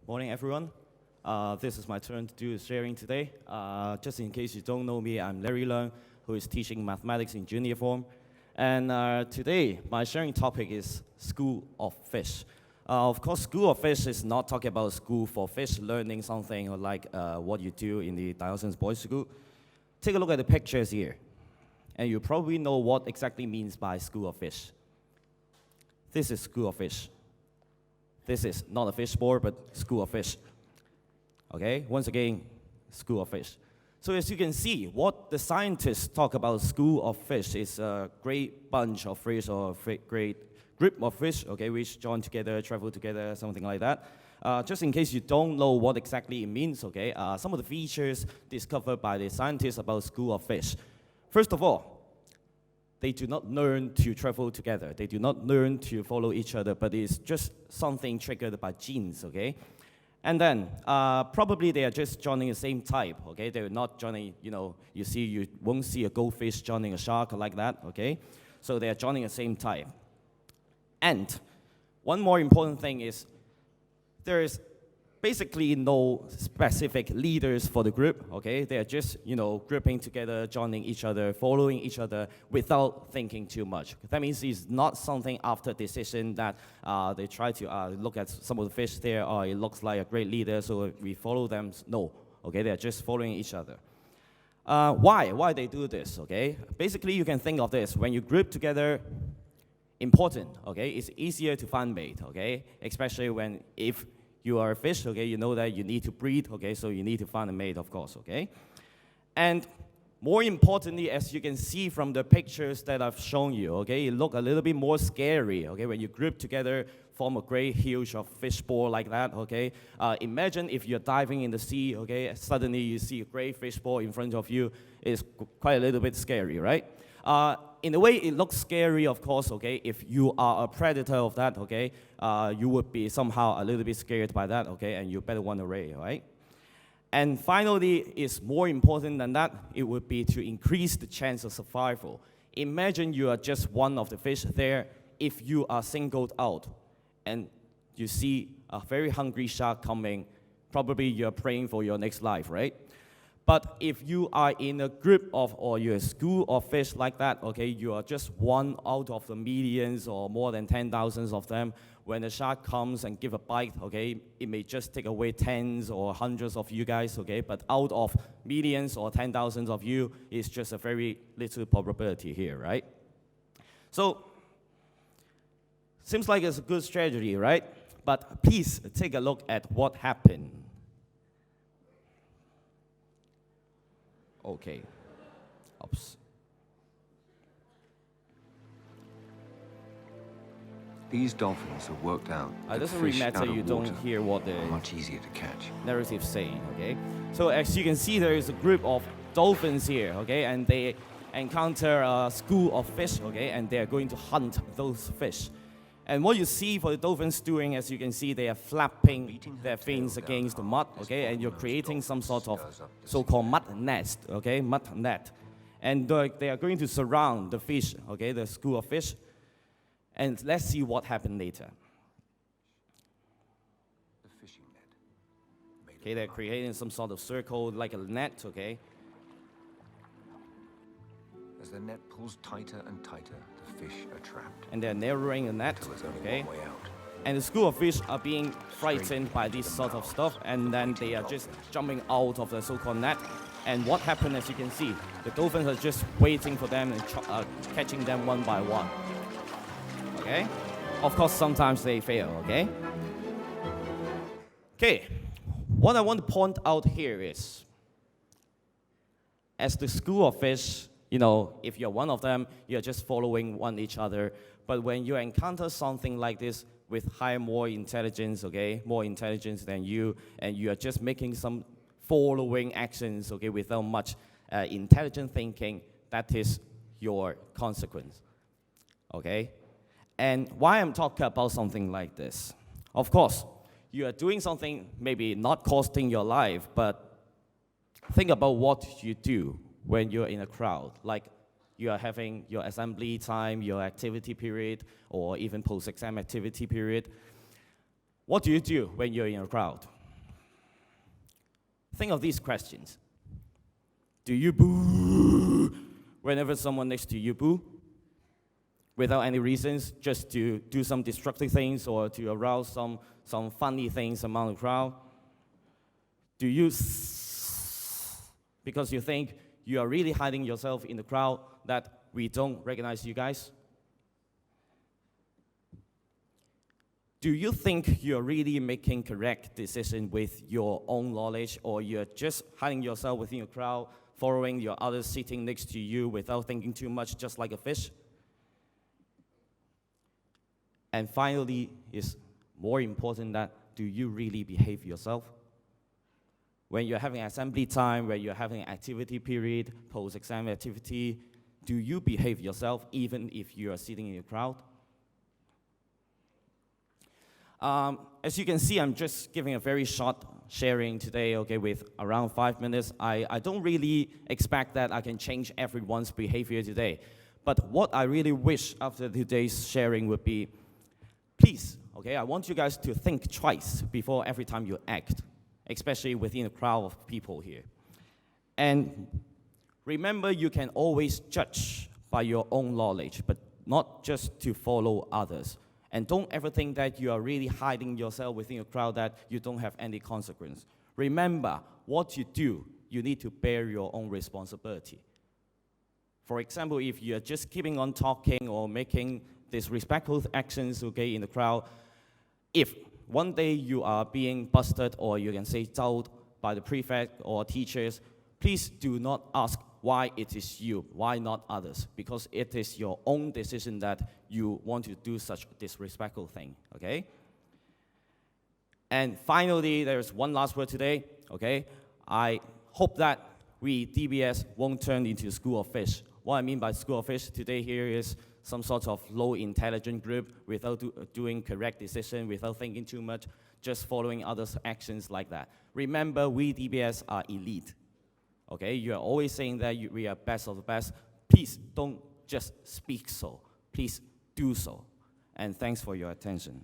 Morning, everyone. This is my turn to do sharing today. Just in case you don't know me, I'm Larry Leung, who is teaching mathematics in junior form. And today, my sharing topic is School of Fish. Of course, School of Fish is not talking about school for fish learning something or like what you do in the Diocesan Boys School. Take a look at the pictures here, and you probably know what exactly means by School of Fish. This is School of Fish. This is not a fish board, but School of Fish. Okay, once again, School of Fish. So as you can see, what the scientists talk about School of Fish is a great bunch of fish or a great group of fish, okay, which join together, travel together, something like that. Just in case you don't know what exactly it means, okay, some of the features discovered by the scientists about School of Fish. First of all, they do not learn to travel together. They do not learn to follow each other, but it's just something triggered by genes, okay? And then, probably they are just joining the same type, okay? They're not joining, you won't see a goldfish joining a shark like that, okay? So they are joining the same type. And one more important thing is there is basically no specific leaders for the group, okay? They're just, grouping together, joining each other, following each other without thinking too much. That means it's not something after decision that they try to look at some of the fish there, or it looks like a great leader, so we follow them. No, okay? They're just following each other. Why they do this, okay? Basically, you can think of this. When you group together, important, okay? It's easier to find mate, okay? Especially if you are a fish, okay, you know that you need to breed, okay, so you need to find a mate, of course, okay? And more importantly, as you can see from the pictures that I've shown you, okay, it look a little bit more scary, okay, when you group together, form a great huge of fish ball like that, okay? Imagine if you're diving in the sea, okay, suddenly you see a great fish ball in front of you. It's quite a little bit scary, right? In a way, it looks scary, of course, okay? If you are a predator of that, okay, you would be somehow a little bit scared by that, okay? And you better run away, right? And finally, it's more important than that, it would be to increase the chance of survival. Imagine you are just one of the fish there. If you are singled out and you see a very hungry shark coming, probably you're praying for your next life, right? But if you are in a group of, or you're a school of fish like that, okay, you are just one out of the millions or more than 10,000 of them. When the shark comes and give a bite, okay, it may just take away tens or hundreds of you guys, okay, but out of millions or 10,000 of you, it's just a very little probability here, right? So, seems like it's a good strategy, right? But please take a look at what happened. Okay. Oops. These dolphins have worked out It doesn't really matter you don't hear what the much easier to catch. narrative saying, okay? So as you can see, there is a group of dolphins here, okay? And they encounter a school of fish, okay? And they're going to hunt those fish. And what you see for the dolphins doing, as you can see, they are flapping their fins against the mud, okay? And you're creating some sort of so-called mud nest, okay? Mud net. And they are going to surround the fish, okay? The school of fish. And let's see what happened later. The fishing net. Okay, they're creating some sort of circle like a net, okay? As the net pulls tighter and tighter, the fish are trapped. And they're narrowing the net, Until there's only okay? one way out. And the school of fish are being frightened by this sort of stuff, and then they are just jumping out of the so-called net. And what happened, as you can see, the dolphins are just waiting for them and catching them one by one. Okay? Of course, sometimes they fail, okay? Okay, what I want to point out here is, as the school of fish, if you're one of them, you're just following each other. But when you encounter something like this with more intelligence, okay, more intelligence than you, and you are just making some following actions, okay, without much intelligent thinking, that is your consequence, okay? And why I'm talking about something like this? Of course, you are doing something maybe not costing your life, but think about what you do when you're in a crowd, like you are having your assembly time, your activity period, or even post-exam activity period. What do you do when you're in a crowd? Think of these questions. Do you boo whenever someone next to you boo? Without any reasons, just to do some destructive things or to arouse some funny things among the crowd? Do you because you think you are really hiding yourself in the crowd that we don't recognize you guys? Do you think you're really making correct decision with your own knowledge, or you're just hiding yourself within a crowd, following your others sitting next to you without thinking too much, just like a fish? And finally, is more important that, do you really behave yourself? When you're having assembly time, when you're having activity period, post-exam activity, do you behave yourself even if you are sitting in a crowd? As you can see, I'm just giving a very short sharing today, okay, with around 5 minutes. I don't really expect that I can change everyone's behavior today. But what I really wish after today's sharing would be, please, okay, I want you guys to think twice before every time you act, especially within a crowd of people here. And remember, you can always judge by your own knowledge, but not just to follow others. And don't ever think that you are really hiding yourself within a crowd that you don't have any consequence. Remember, what you do, you need to bear your own responsibility. For example, if you're just keeping on talking or making disrespectful actions, okay, in the crowd, if one day you are being busted, or you can say told by the prefect or teachers, please do not ask why it is you, why not others, because it is your own decision that you want to do such a disrespectful thing, okay? And finally, there's one last word today, okay? I hope that we, DBS, won't turn into a school of fish. What I mean by school of fish today here is some sort of low intelligent group without doing correct decision, without thinking too much, just following others' actions like that. Remember, we DBS are elite. Okay, you are always saying that we are best of the best. Please don't just speak so. Please do so. And thanks for your attention.